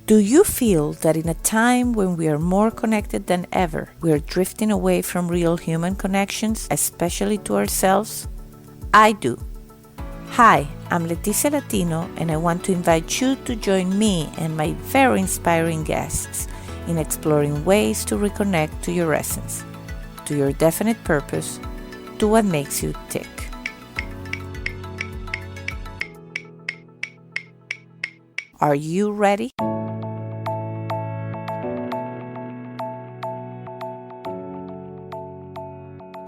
Do you feel that in a time when we are more connected than ever, we are drifting away from real human connections, especially to ourselves? I do. Hi, I'm Leticia Latino, and I want to invite you to join me and my very inspiring guests in exploring ways to reconnect to your essence, to your definite purpose, to what makes you tick. Are you ready?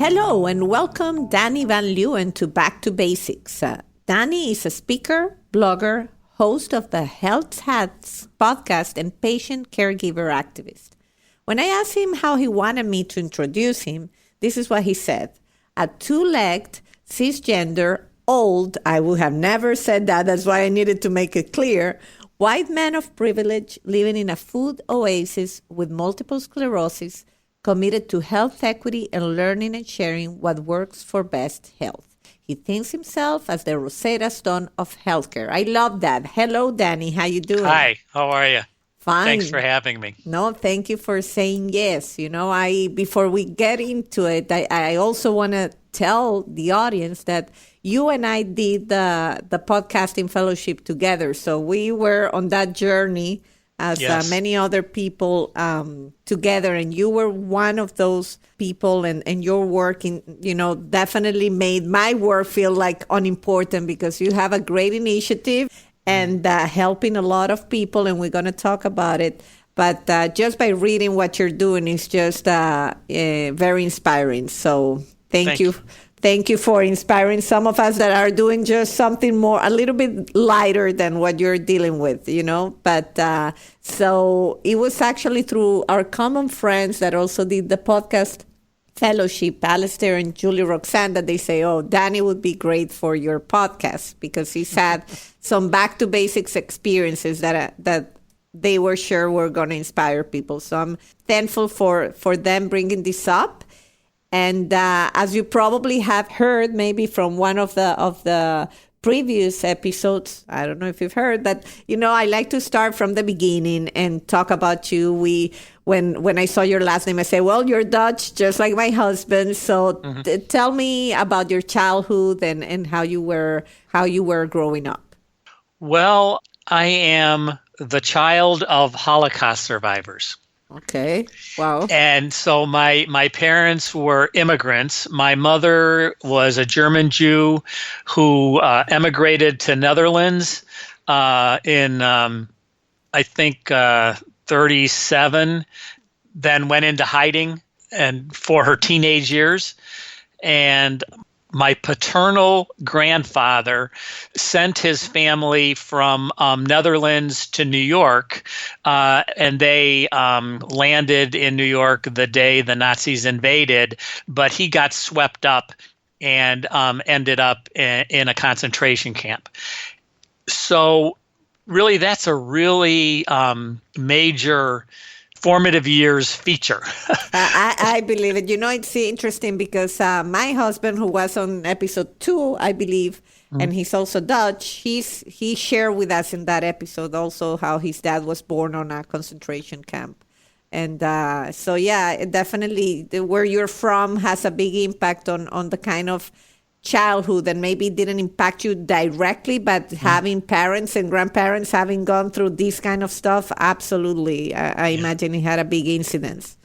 Hello and welcome Danny Van Leeuwen to Back to Basics. Danny is a speaker, blogger, host of the Health Hats podcast and patient caregiver activist. When I asked him how he wanted me to introduce him, this is what he said. A two-legged, cisgender, old, I would have never said that, that's why I needed to make it clear, white man of privilege living in a food oasis with multiple sclerosis, committed to health equity and learning and sharing what works for best health. He thinks himself as the Rosetta Stone of healthcare. I love that. Hello, Danny. How you doing? Hi. How are you? Fine. Thanks for having me. No, thank you for saying yes. You know, before we get into it, I also want to tell the audience that you and I did the podcasting fellowship together. So we were on that journey as many other people together. And you were one of those people, and your work, definitely made my work feel like unimportant because you have a great initiative and helping a lot of people. And we're going to talk about it. But just by reading what you're doing is just very inspiring. So thank you. Thank you for inspiring some of us that are doing just something more, a little bit lighter than what you're dealing with, But so it was actually through our common friends that also did the podcast fellowship, Alistair and Julie Roxanne, that they say, oh, Danny would be great for your podcast because he's had some back to basics experiences that they were sure were going to inspire people. So I'm thankful for them bringing this up. And as you probably have heard, maybe from one of the previous episodes, I don't know if you've heard that, I like to start from the beginning and talk about you. When I saw your last name, I say, well, you're Dutch, just like my husband. So tell me about your childhood and how you were growing up. Well, I am the child of Holocaust survivors. Okay. Wow. And so my parents were immigrants. My mother was a German Jew who emigrated to Netherlands in, I think, 37, then went into hiding and for her teenage years. And my paternal grandfather sent his family from Netherlands to New York, and they landed in New York the day the Nazis invaded, but he got swept up and ended up in a concentration camp. So really, that's a really major formative years feature. I believe it. It's interesting because my husband, who was on episode 2, I believe, and he's also Dutch, he shared with us in that episode also how his dad was born on a concentration camp. And so, yeah, definitely where you're from has a big impact on the kind of childhood, and maybe didn't impact you directly, but having parents and grandparents having gone through this kind of stuff, absolutely. I imagine it had a big incidence.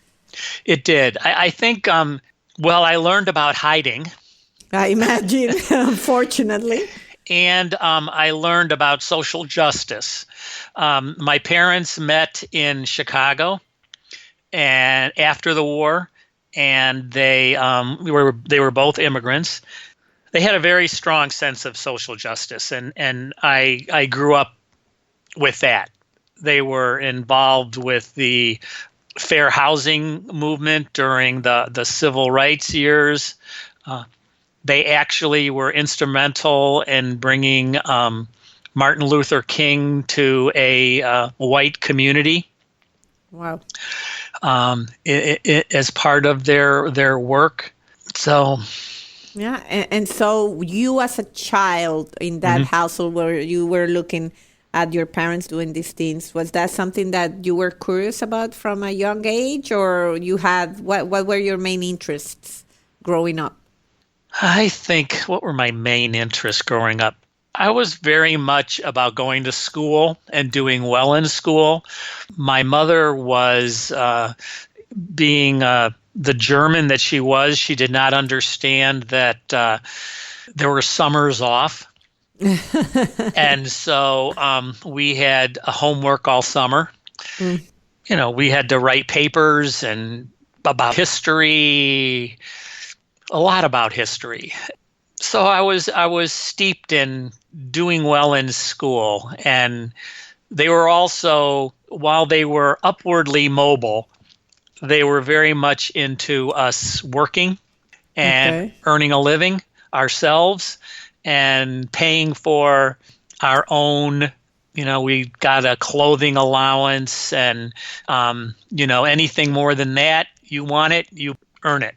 It did. I think, I learned about hiding. I imagine, unfortunately. And I learned about social justice. My parents met in Chicago and after the war, and they were both immigrants. They had a very strong sense of social justice, and I grew up with that. They were involved with the fair housing movement during the civil rights years. They actually were instrumental in bringing Martin Luther King to a white community. Wow. As part of their work. So yeah, and so you as a child in that household where you were looking at your parents doing these things. Was that something that you were curious about from a young age, or you had what were your main interests growing up? I think what were my main interests growing up? I was very much about going to school and doing well in school. My mother was being the German that she was. She did not understand that there were summers off. And so we had homework all summer. Mm. You know, we had to write papers and about history, a lot about history. So I was steeped in doing well in school, and they were also, while they were upwardly mobile, they were very much into us working and earning a living ourselves and paying for our own, you know, we got a clothing allowance and, you know, anything more than that, you want it, you earn it.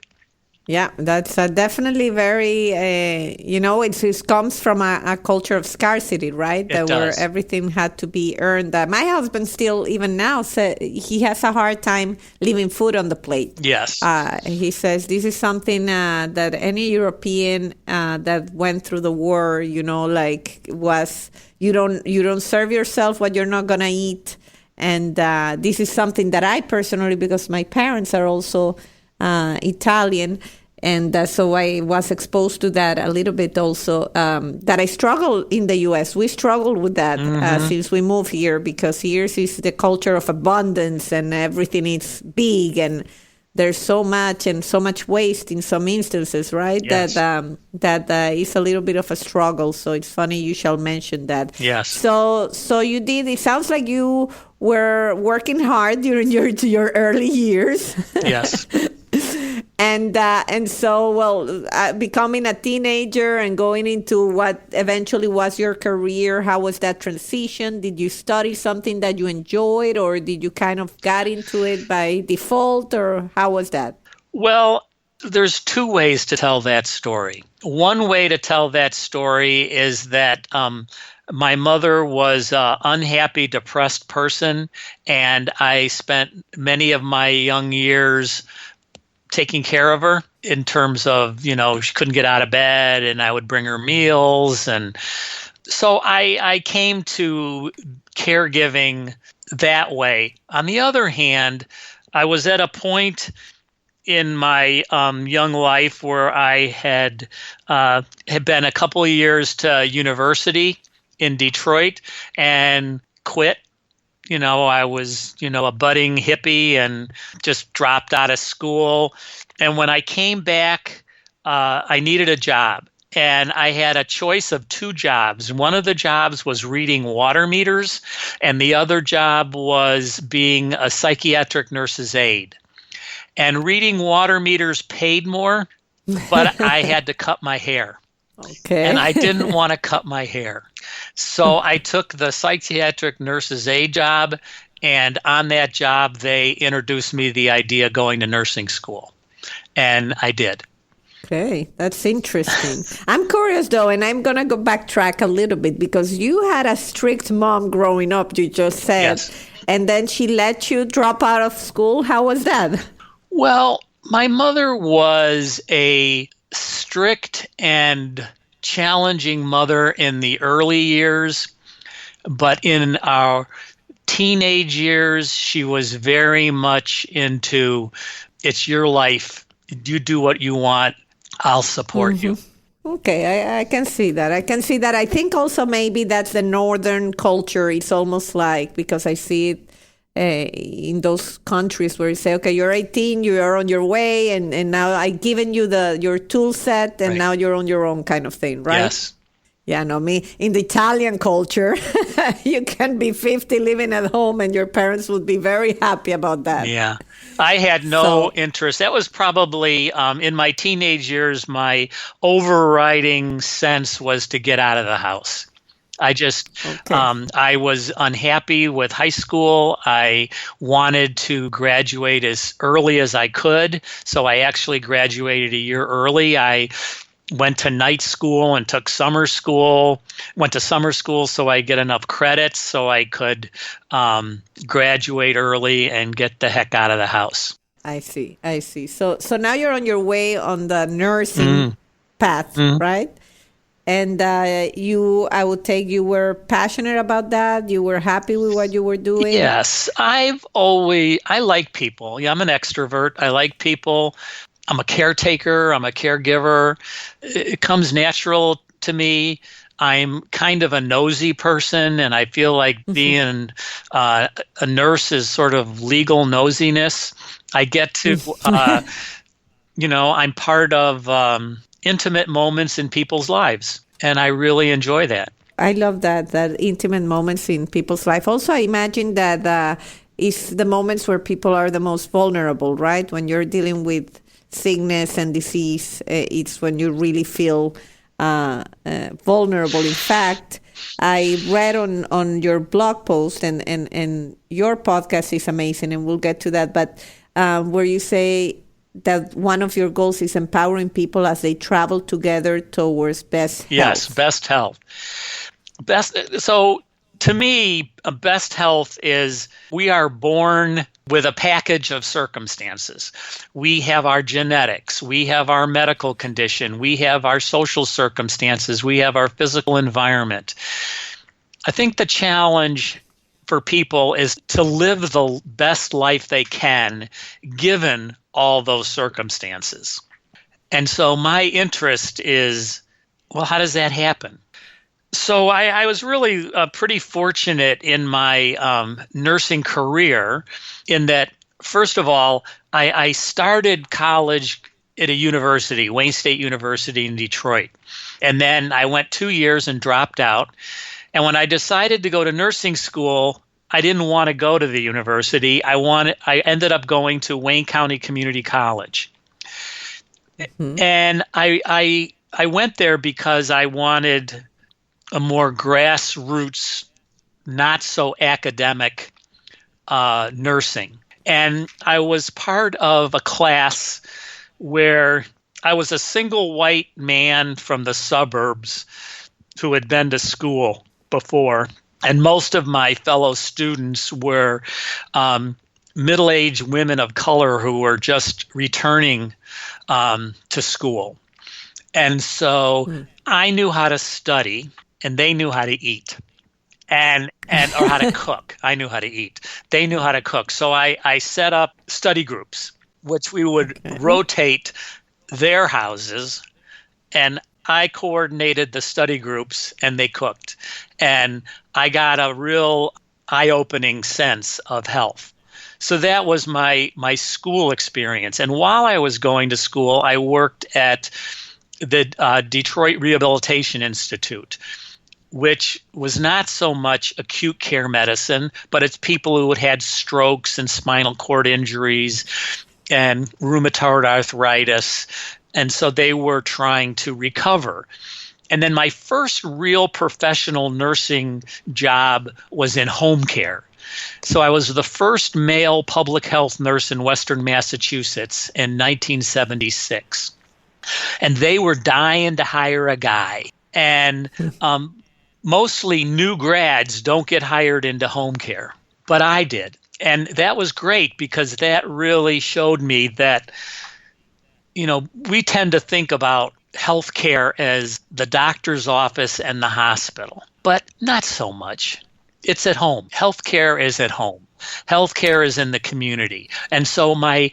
Yeah, that's definitely very, you know, it comes from a culture of scarcity, right? It does. Where everything had to be earned. My husband still, even now, he has a hard time leaving food on the plate. Yes. He says this is something that any European that went through the war, you know, like was, you don't serve yourself what you're not going to eat. And this is something that I personally, because my parents are also Italian, and so I was exposed to that a little bit also, that I struggle in the U.S. We struggle with that since we moved here, because here is the culture of abundance and everything is big and there's so much and so much waste in some instances, right? Yes. That is a little bit of a struggle. So it's funny you shall mention that. Yes. So you did, it sounds like you were working hard during your early years. Yes. And so, becoming a teenager and going into what eventually was your career, how was that transition? Did you study something that you enjoyed, or did you kind of got into it by default, or how was that? Well, there's two ways to tell that story. One way to tell that story is that my mother was an unhappy, depressed person, and I spent many of my young years taking care of her in terms of, you know, she couldn't get out of bed and I would bring her meals. And so I came to caregiving that way. On the other hand, I was at a point in my young life where I had been a couple of years to university in Detroit and quit. You know, I was, you know, a budding hippie and just dropped out of school. And when I came back, I needed a job. And I had a choice of two jobs. One of the jobs was reading water meters, and the other job was being a psychiatric nurse's aide. And reading water meters paid more, but I had to cut my hair. Okay. And I didn't want to cut my hair. So I took the psychiatric nurse's aide job, and on that job, they introduced me to the idea of going to nursing school. And I did. Okay, that's interesting. I'm curious, though, and I'm going to go backtrack a little bit, because you had a strict mom growing up, you just said, Yes. And then she let you drop out of school. How was that? Well, my mother was a strict and challenging mother in the early years, but in our teenage years, she was very much into, it's your life. You do what you want. I'll support you. Okay, I can see that. I think also maybe that's the northern culture. It's almost like, because I see it in those countries where you say, okay, you're 18, you are on your way, and now I've given you your tool set, and now you're on your own, kind of thing, right? Yes. Yeah, no, me, in the Italian culture, you can be 50 living at home and your parents would be very happy about that. Yeah. I had no interest. That was probably, in my teenage years, my overriding sense was to get out of the house. I just, I was unhappy with high school. I wanted to graduate as early as I could. So I actually graduated a year early. I went to night school and took summer school, went to summer school so I get enough credits so I could graduate early and get the heck out of the house. I see. I see. So now you're on your way on the nursing path, right? And I would take you were passionate about that. You were happy with what you were doing. Yes, I like people. Yeah, I'm an extrovert. I like people. I'm a caretaker. I'm a caregiver. It comes natural to me. I'm kind of a nosy person, and I feel like being a nurse is sort of legal nosiness. I get to, I'm part of intimate moments in people's lives, and I really enjoy that. I love that intimate moments in people's life. Also, I imagine that it's the moments where people are the most vulnerable, right? When you're dealing with sickness and disease, it's when you really feel vulnerable. In fact, I read on your blog post, and your podcast is amazing, and we'll get to that, but where you say that one of your goals is empowering people as they travel together towards best health. Yes, best health. So to me, best health is we are born with a package of circumstances. We have our genetics, we have our medical condition, we have our social circumstances, we have our physical environment. I think the challenge for people is to live the best life they can given all those circumstances. And so my interest is, well, how does that happen? So I was really pretty fortunate in my nursing career in that, first of all, I started college at a university, Wayne State University in Detroit. And then I went 2 years and dropped out. And when I decided to go to nursing school, I didn't want to go to the university. I ended up going to Wayne County Community College. And I went there because I wanted a more grassroots, not so academic nursing. And I was part of a class where I was a single white man from the suburbs who had been to school before. And most of my fellow students were middle-aged women of color who were just returning to school. And so I knew how to study, and they knew how to eat, and or how to cook. I knew how to eat. They knew how to cook. So I set up study groups, which we would rotate their houses, and I coordinated the study groups, and they cooked. And I got a real eye-opening sense of health. So that was my school experience. And while I was going to school, I worked at the Detroit Rehabilitation Institute, which was not so much acute care medicine, but it's people who had strokes and spinal cord injuries and rheumatoid arthritis. And so they were trying to recover. And then my first real professional nursing job was in home care. So I was the first male public health nurse in Western Massachusetts in 1976. And they were dying to hire a guy. And mostly new grads don't get hired into home care, but I did. And that was great because that really showed me that, we tend to think about healthcare as the doctor's office and the hospital, but not so much. It's at home. Healthcare is at home. Healthcare is in the community. And so my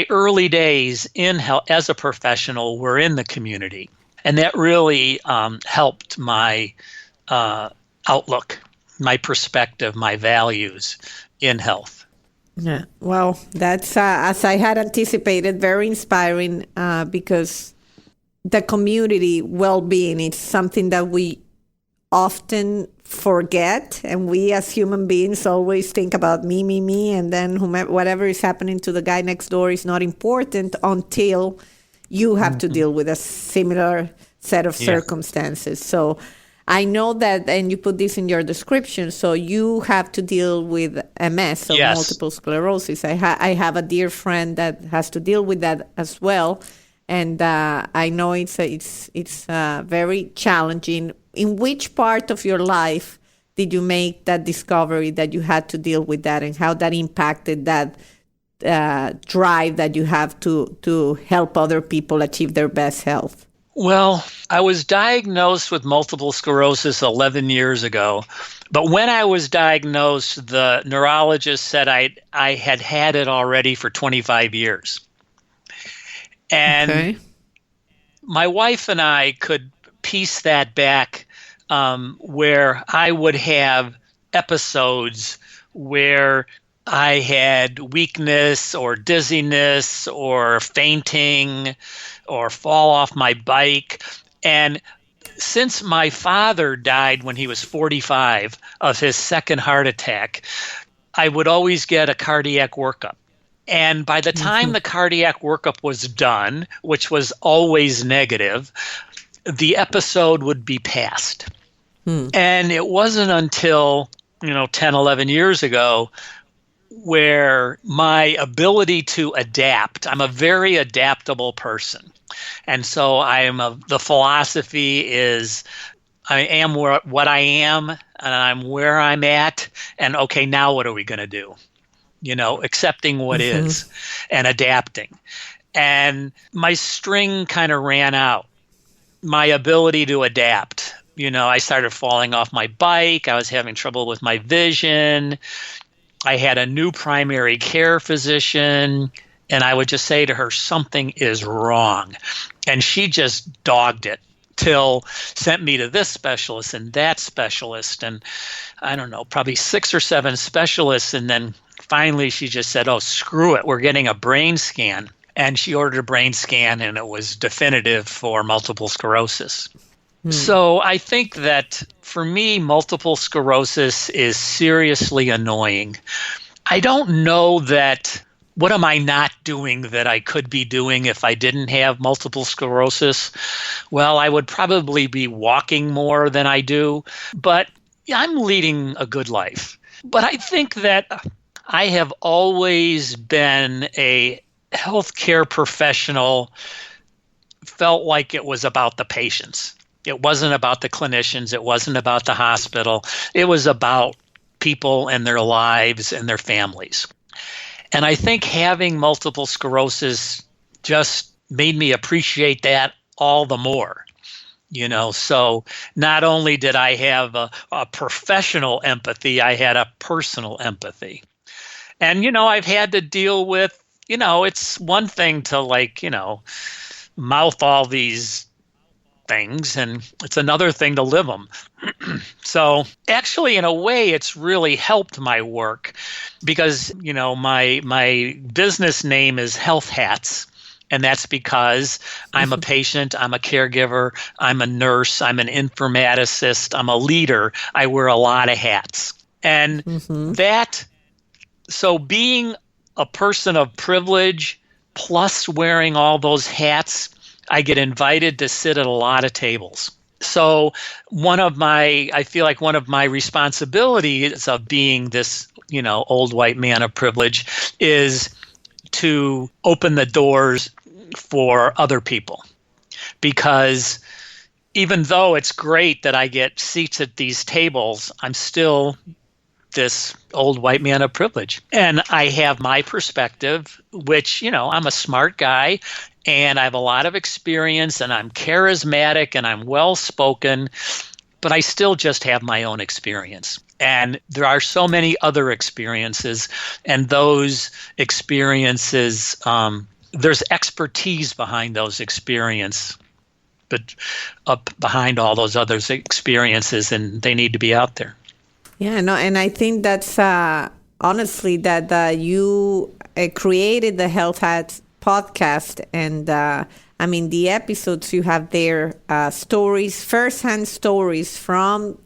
early days in health as a professional were in the community. And that really helped my outlook, my perspective, my values in health. Yeah, well, that's, as I had anticipated, very inspiring because the community well-being is something that we often forget, and we as human beings always think about me, and then whatever is happening to the guy next door is not important until you have to deal with a similar set of circumstances. So I know that, and you put this in your description, so you have to deal with MS, so multiple sclerosis. I have a dear friend that has to deal with that as well. And I know it's very challenging. In which part of your life did you make that discovery that you had to deal with that, and how that impacted that drive that you have to help other people achieve their best health? Well, I was diagnosed with multiple sclerosis 11 years ago. But when I was diagnosed, the neurologist said I had it already for 25 years. And Okay. my wife and I could piece that back, where I would have episodes where I had weakness or dizziness or fainting or fall off my bike. And since my father died when he was 45 of his second heart attack, I would always get a cardiac workup. And by the time the cardiac workup was done, which was always negative, the episode would be past. And it wasn't until, 10, 11 years ago where my ability to adapt, I'm a very adaptable person. And so the philosophy is I am what I am, and I'm where I'm at. And okay, now what are we going to do? Accepting what is and adapting. And my string kind of ran out, my ability to adapt. I started falling off my bike. I was having trouble with my vision. I had a new primary care physician, and I would just say to her, something is wrong. And she just dogged it till sent me to this specialist and that specialist. And I don't know, probably 6 or 7 specialists. And then finally she just said, oh, screw it. We're getting a brain scan. And she ordered a brain scan, and it was definitive for multiple sclerosis. So I think that for me, multiple sclerosis is seriously annoying. I don't know that what am I not doing that I could be doing if I didn't have multiple sclerosis? Well, I would probably be walking more than I do, but I'm leading a good life. But I think that I have always been a healthcare professional, felt like it was about the patients. It wasn't about the clinicians. It wasn't about the hospital. It was about people and their lives and their families. And I think having multiple sclerosis just made me appreciate that all the more. So not only did I have a professional empathy, I had a personal empathy. And, I've had to deal with, it's one thing to mouth all these things, and it's another thing to live them. So actually, in a way, it's really helped my work because, my business name is Health Hats. And that's because I'm a patient, I'm a caregiver, I'm a nurse, I'm an informaticist, I'm a leader. I wear a lot of hats. And so being a person of privilege plus wearing all those hats, I get invited to sit at a lot of tables. So I feel like one of my responsibilities of being this, old white man of privilege is to open the doors for other people. Because even though it's great that I get seats at these tables, I'm still this old white man of privilege. And I have my perspective, which, I'm a smart guy and I have a lot of experience and I'm charismatic and I'm well-spoken, but I still just have my own experience. And there are so many other experiences, and those experiences, there's expertise behind those experiences, but behind all those other experiences, and they need to be out there. Yeah, no, and I think that's honestly that you created the Health Hats podcast, and the episodes you have there, stories, firsthand stories from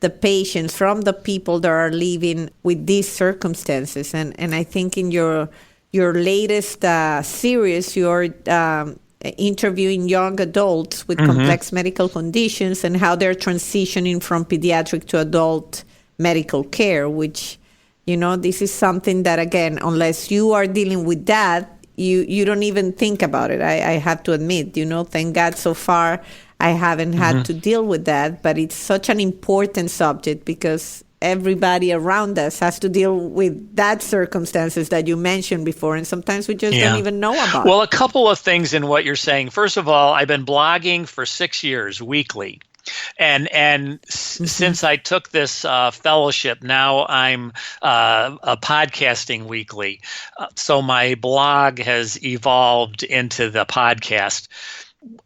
the patients, from the people that are living with these circumstances, and I think in your latest series, you're interviewing young adults with complex medical conditions and how they're transitioning from pediatric to adult medical care, which, this is something that, again, unless you are dealing with that, you don't even think about it. I have to admit, thank God so far I haven't had to deal with that, but it's such an important subject because everybody around us has to deal with that circumstances that you mentioned before, and sometimes we just don't even know about. Well, a couple of things in what you're saying. First of all, I've been blogging for 6 years weekly. And since I took this fellowship, now I'm podcasting weekly. So my blog has evolved into the podcast.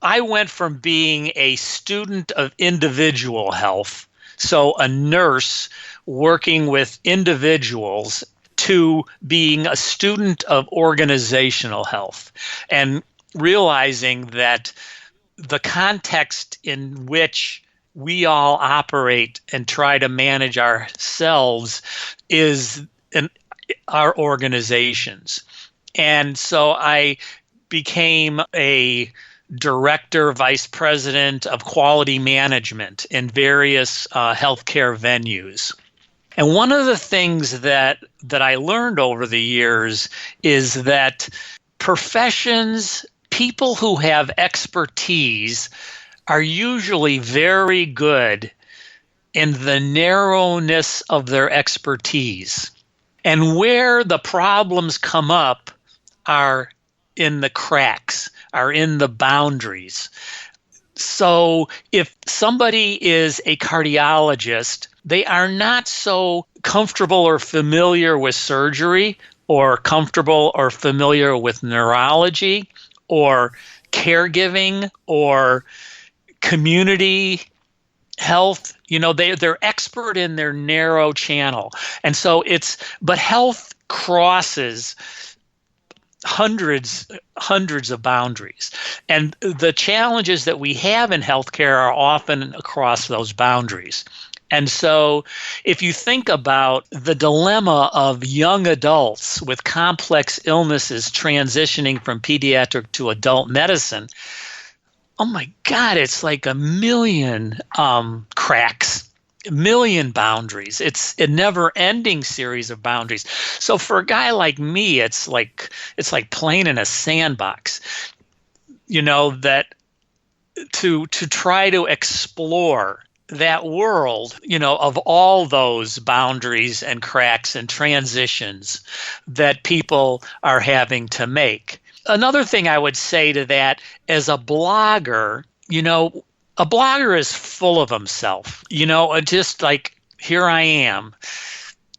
I went from being a student of individual health, so a nurse working with individuals, to being a student of organizational health and realizing that the context in which we all operate and try to manage ourselves is in our organizations. And so I became a director, vice president of quality management in various healthcare venues. And one of the things that I learned over the years is that professions, people who have expertise, are usually very good in the narrowness of their expertise. And where the problems come up are in the cracks, are in the boundaries. So if somebody is a cardiologist, they are not so comfortable or familiar with surgery or comfortable or familiar with neurology or caregiving or community health. They're expert in their narrow channel. And so but health crosses hundreds of boundaries. And the challenges that we have in healthcare are often across those boundaries. And so if you think about the dilemma of young adults with complex illnesses transitioning from pediatric to adult medicine, oh my God, it's like a million cracks, a million boundaries. It's a never-ending series of boundaries. So for a guy like me, it's like playing in a sandbox. That to try to explore that world, of all those boundaries and cracks and transitions that people are having to make. Another thing I would say to that, as a blogger, a blogger is full of himself, just like, here I am.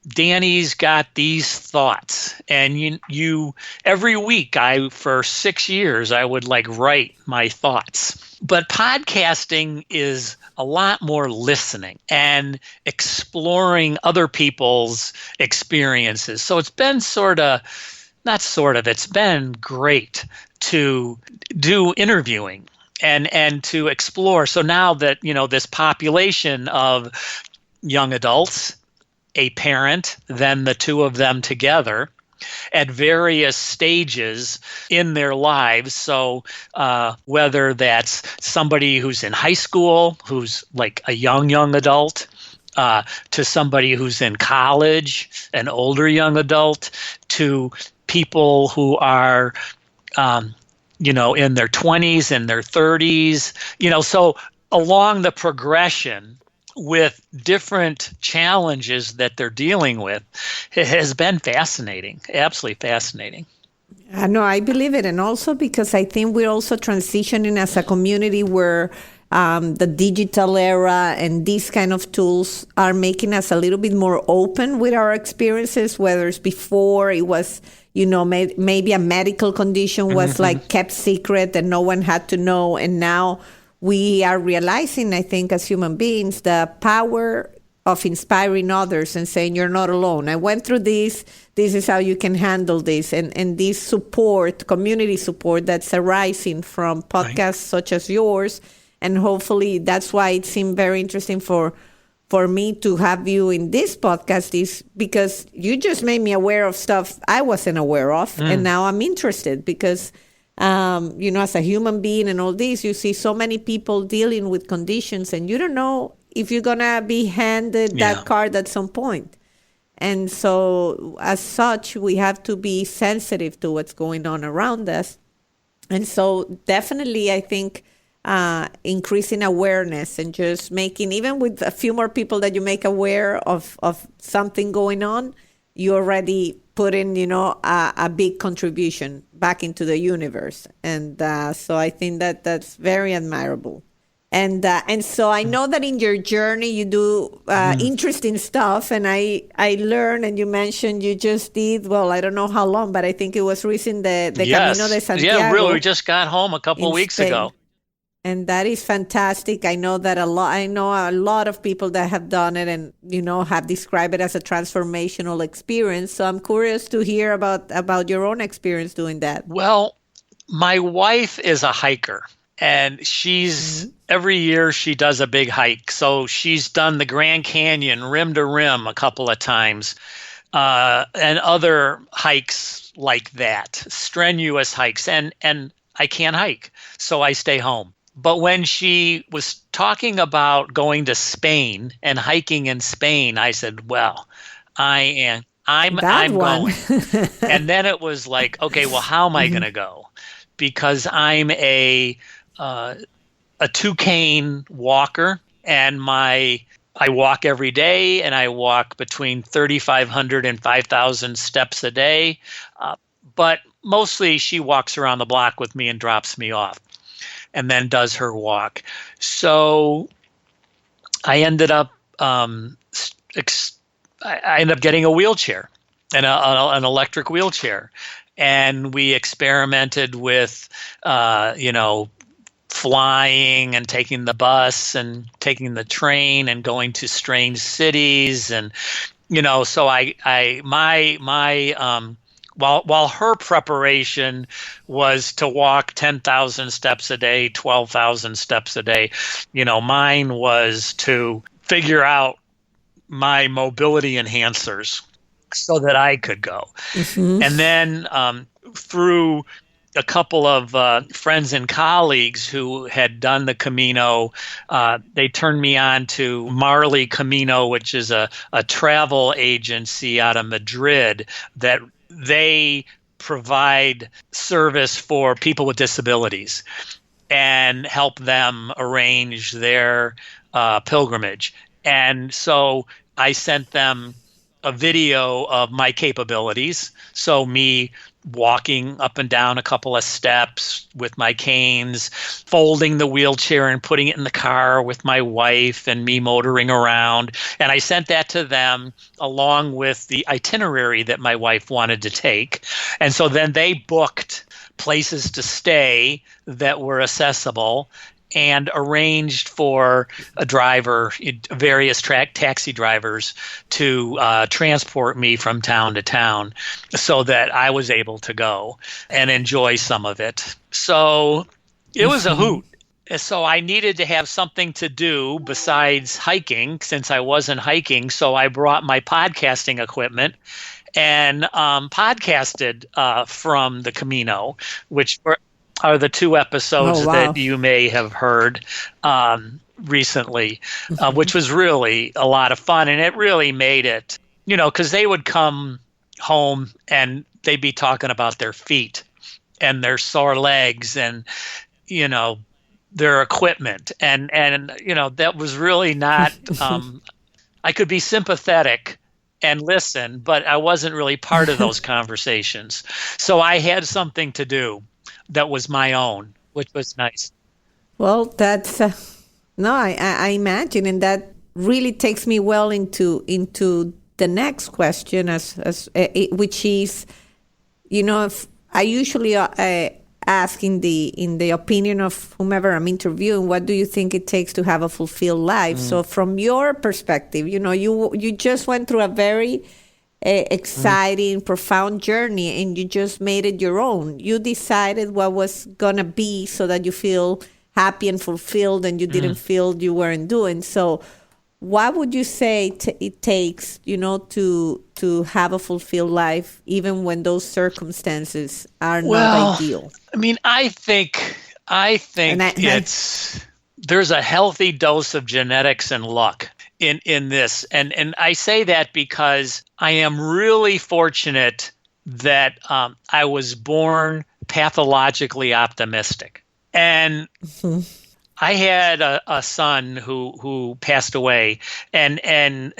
Danny's got these thoughts, and you every week for 6 years I would write my thoughts. But podcasting is a lot more listening and exploring other people's experiences. So it's been it's been great to do interviewing and to explore. So now that, this population of young adults, a parent, then the two of them together at various stages in their lives. So whether that's somebody who's in high school, who's like a young adult, to somebody who's in college, an older young adult, to people who are in their 20s and their 30s, so along the progression with different challenges that they're dealing with, it has been fascinating, absolutely fascinating. No, I believe it. And also because I think we're also transitioning as a community where the digital era and these kind of tools are making us a little bit more open with our experiences, whether it's before it was, maybe a medical condition was kept secret and no one had to know. And now we are realizing, I think, as human beings, the power of inspiring others and saying, you're not alone. I went through this. This is how you can handle this. And this support, community support that's arising from podcasts such as yours. And hopefully that's why it seemed very interesting for me to have you in this podcast, is because you just made me aware of stuff I wasn't aware of. And now I'm interested because as a human being and all this, you see so many people dealing with conditions and you don't know if you're going to be handed that card at some point. And so as such, we have to be sensitive to what's going on around us. And so definitely, I think increasing awareness and just making, even with a few more people that you make aware of something going on, you already put in, a big contribution back into the universe. And so I think that that's very admirable. And so I know that in your journey you do interesting stuff, and I learned, and you mentioned you just did, well, I don't know how long, but I think it was recent, the Camino de Santiago. Yeah, really, we just got home a couple of weeks ago. And that is fantastic. I know a lot of people that have done it and, have described it as a transformational experience. So I'm curious to hear about your own experience doing that. Well, my wife is a hiker, and she's every year she does a big hike. So she's done the Grand Canyon rim to rim a couple of times, and other hikes like that, strenuous hikes. And I can't hike, so I stay home. But when she was talking about going to Spain and hiking in Spain, I said, well, I'm going. And then it was like, okay, well, how am I going to go? Because I'm a two-cane walker, and I walk every day, and I walk between 3,500 and 5,000 steps a day. But mostly she walks around the block with me and drops me off, and then does her walk. So I ended up getting a wheelchair, and an electric wheelchair, and we experimented with flying and taking the bus and taking the train and going to strange cities, and so while her preparation was to walk 10,000 steps a day, 12,000 steps a day, mine was to figure out my mobility enhancers so that I could go. Mm-hmm. And then through a couple of friends and colleagues who had done the Camino, they turned me on to Marley Camino, which is a travel agency out of Madrid that they provide service for people with disabilities and help them arrange their pilgrimage. And so I sent them a video of my capabilities. So me walking up and down a couple of steps with my canes, folding the wheelchair and putting it in the car with my wife, and me motoring around. And I sent that to them along with the itinerary that my wife wanted to take. And so then they booked places to stay that were accessible, and arranged for a driver, various taxi drivers, to transport me from town to town so that I was able to go and enjoy some of it. So it was a hoot. So I needed to have something to do besides hiking, since I wasn't hiking. So I brought my podcasting equipment and podcasted from the Camino, which are the two episodes that you may have heard recently, which was really a lot of fun. And it really made it, because they would come home and they'd be talking about their feet and their sore legs and, their equipment. And that was really not, I could be sympathetic and listen, but I wasn't really part of those conversations. So I had something to do that was my own, which was nice. Well, that's no, I imagine, and that really takes me well into the next question, which is, if I usually ask in the opinion of whomever I'm interviewing, what do you think it takes to have a fulfilled life? So, from your perspective, you just went through a very exciting, profound journey, and you just made it your own. You decided what was gonna be so that you feel happy and fulfilled, and you didn't feel you weren't doing. So what would you say it takes, to have a fulfilled life, even when those circumstances are not ideal? I mean, I think there's a healthy dose of genetics and luck. in this. And I say that because I am really fortunate that I was born pathologically optimistic. And I had a son who passed away and in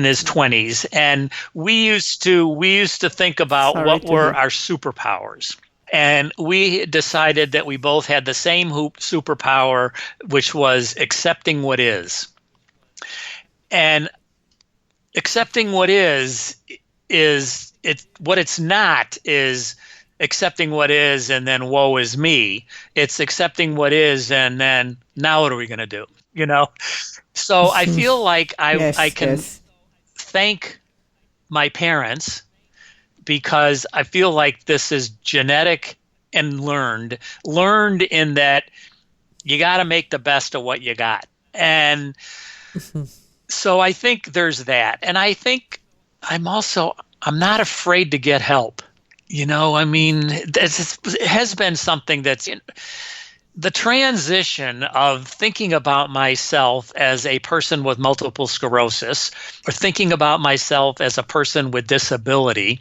his 20s, and we used to think about Sorry what to were hear. our superpowers. And we decided that we both had the same superpower, which was accepting what is. And accepting what is it what it's not is accepting what is and then woe is me. It's accepting what is and then now what are we going to do? You know? So I feel like I Yes, can yes. thank my parents because I feel like this is genetic and learned in that you got to make the best of what you got. And so I think there's that. And I think I'm not afraid to get help. I mean, it has been something that's the transition of thinking about myself as a person with multiple sclerosis or thinking about myself as a person with disability.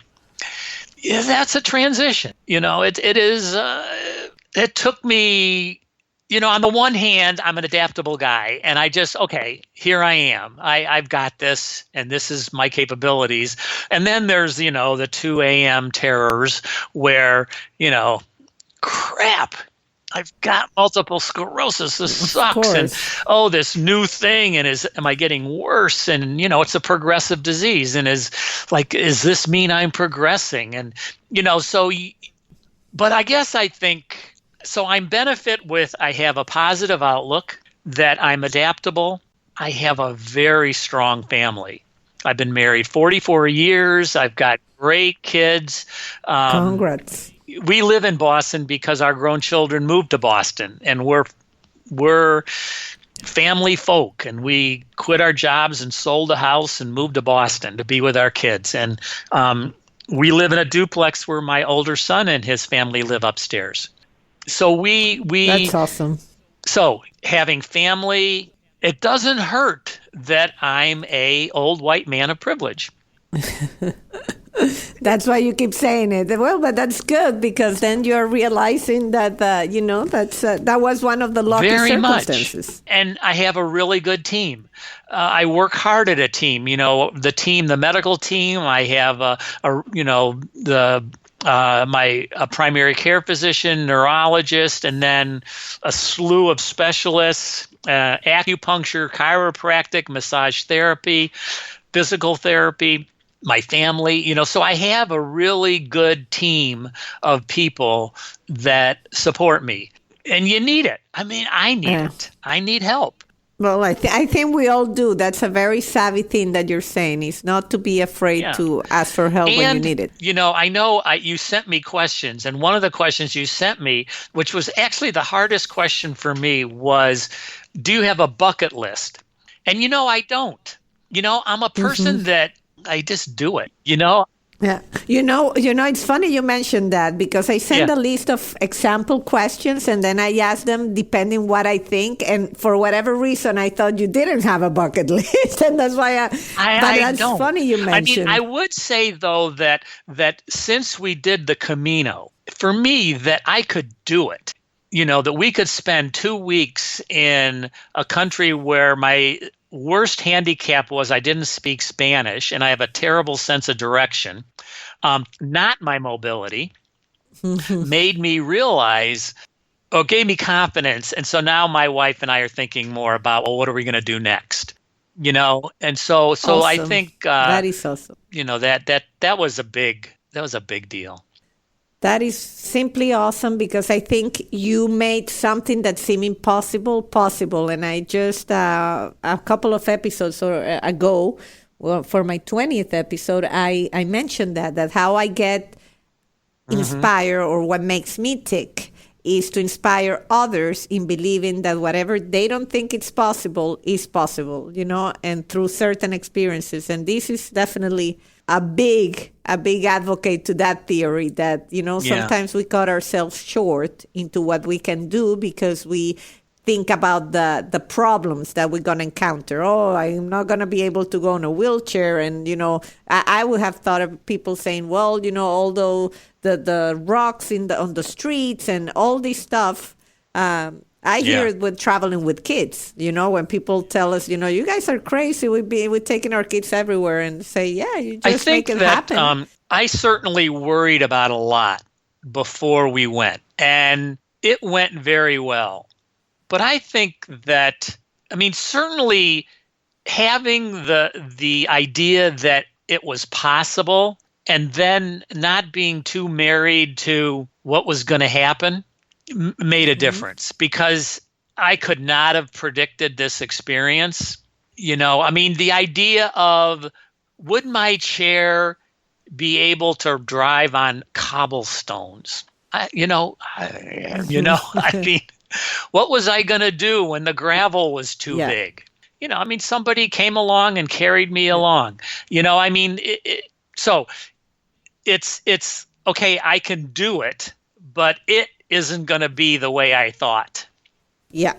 Yeah, that's a transition. It is. It took me. On the one hand, I'm an adaptable guy, and okay, here I am. I've got this, and this is my capabilities. And then there's, the 2 a.m. terrors where, crap, I've got multiple sclerosis. This Of sucks. And, course. oh, this new thing, and am I getting worse? And, it's a progressive disease. And does this mean I'm progressing? And, but I guess I think, so I'm benefit with I have a positive outlook, that I'm adaptable. I have a very strong family. I've been married 44 years. I've got great kids. Congrats. We live in Boston because our grown children moved to Boston, and we're family folk, and we quit our jobs and sold a house and moved to Boston to be with our kids. And we live in a duplex where my older son and his family live upstairs. So That's awesome. so having family, it doesn't hurt that I'm a old white man of privilege. That's why you keep saying it. Well, but that's good because then you're realizing that that was one of the lucky Very much. circumstances. And I have a really good team. I work hard at a team. The medical team. I have my primary care physician, neurologist, and then a slew of specialists, acupuncture, chiropractic, massage therapy, physical therapy, my family, so I have a really good team of people that support me. And you need it. I mean, I need it. I need help. Well, I think we all do. That's a very savvy thing that you're saying, is not to be afraid to ask for help when you need it. I know you sent me questions, and one of the questions you sent me, which was actually the hardest question for me, was, do you have a bucket list? And I don't. I'm a person that I just do it, Yeah. It's funny you mentioned that because I send a list of example questions and then I ask them depending what I think. And for whatever reason, I thought you didn't have a bucket list. And that's why but that's don't. funny you mentioned. I would say, though, that since we did the Camino, for me, that I could do it. That we could spend 2 weeks in a country where my worst handicap was I didn't speak Spanish and I have a terrible sense of direction. Not my mobility, made me realize, gave me confidence. And so now my wife and I are thinking more about, well, what are we going to do next? And so Awesome. I think that is awesome. That was a big deal. That is simply awesome because I think you made something that seemed impossible possible. And I just, a couple of episodes ago, well, for my 20th episode, I mentioned that how I get inspired or what makes me tick is to inspire others in believing that whatever they don't think it's possible is possible, and through certain experiences. And this is definitely a big advocate to that theory that, sometimes we cut ourselves short into what we can do because we think about the problems that we're going to encounter. Oh, I'm not going to be able to go in a wheelchair. And, I would have thought of people saying, well, although the rocks on the streets and all this stuff, I hear it with traveling with kids, when people tell us, you guys are crazy. We're taking our kids everywhere, and say, yeah, you just make it happen. I certainly worried about a lot before we went, and it went very well. But I think that, certainly having the idea that it was possible, and then not being too married to what was going to happen made a difference, because I could not have predicted this experience. The idea of, would my chair be able to drive on cobblestones? What was I going to do when the gravel was too big? Somebody came along and carried me along. So it's okay, I can do it, but it isn't going to be the way I thought. Yeah.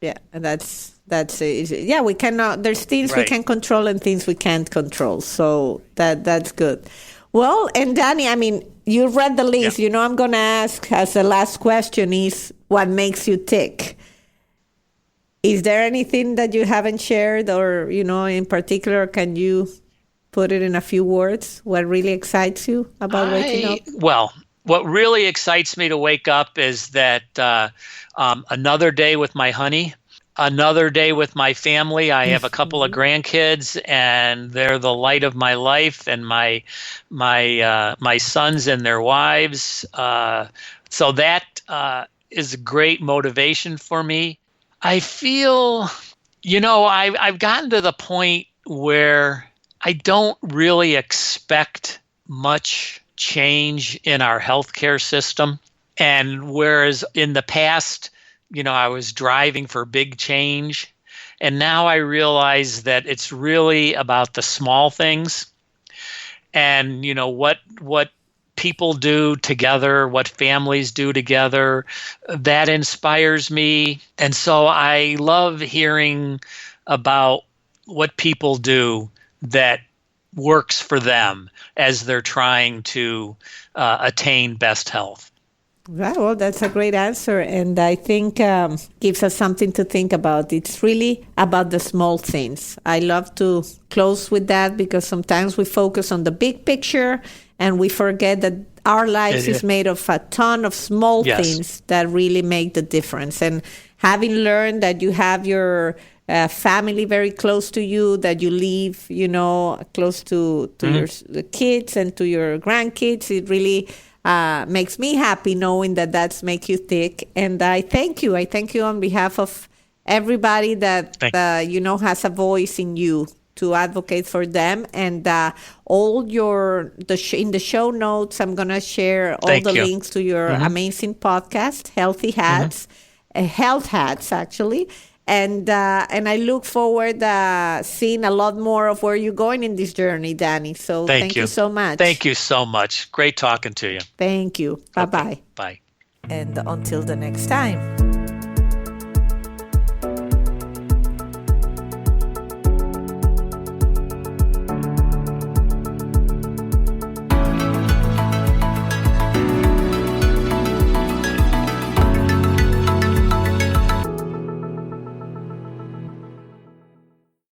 And that's it. We cannot, there's things we can control and things we can't control. So that's good. Well, and Danny, you read the list. I'm going to ask as the last question is, what makes you tick? Is there anything that you haven't shared, or, in particular, can you put it in a few words? What really excites you about waking up? Well, what really excites me to wake up is that another day with my honey, another day with my family. I have a couple of grandkids, and they're the light of my life, and my sons and their wives. So that is a great motivation for me. I feel, I've gotten to the point where I don't really expect much change in our healthcare system. And whereas in the past, I was driving for big change, and now I realize that it's really about the small things, and what people do together, what families do together, that inspires me. And so I love hearing about what people do that works for them as they're trying to attain best health. Right. Well, that's a great answer. And I think gives us something to think about. It's really about the small things. I love to close with that, because sometimes we focus on the big picture and we forget that our lives is made of a ton of small things that really make the difference. And having learned that you have your family very close to you, that you live, close to your kids and to your grandkids, it really makes me happy knowing that that's make you tick. And I thank you. I thank you on behalf of everybody that, has a voice in you to advocate for them. And in the show notes, I'm going to share all the links to your amazing podcast, Healthy Hats, Health Hats, actually. And I look forward seeing a lot more of where you're going in this journey, Danny. So thank you so much. Thank you so much. Great talking to you. Thank you. Bye-bye. Bye. And until the next time.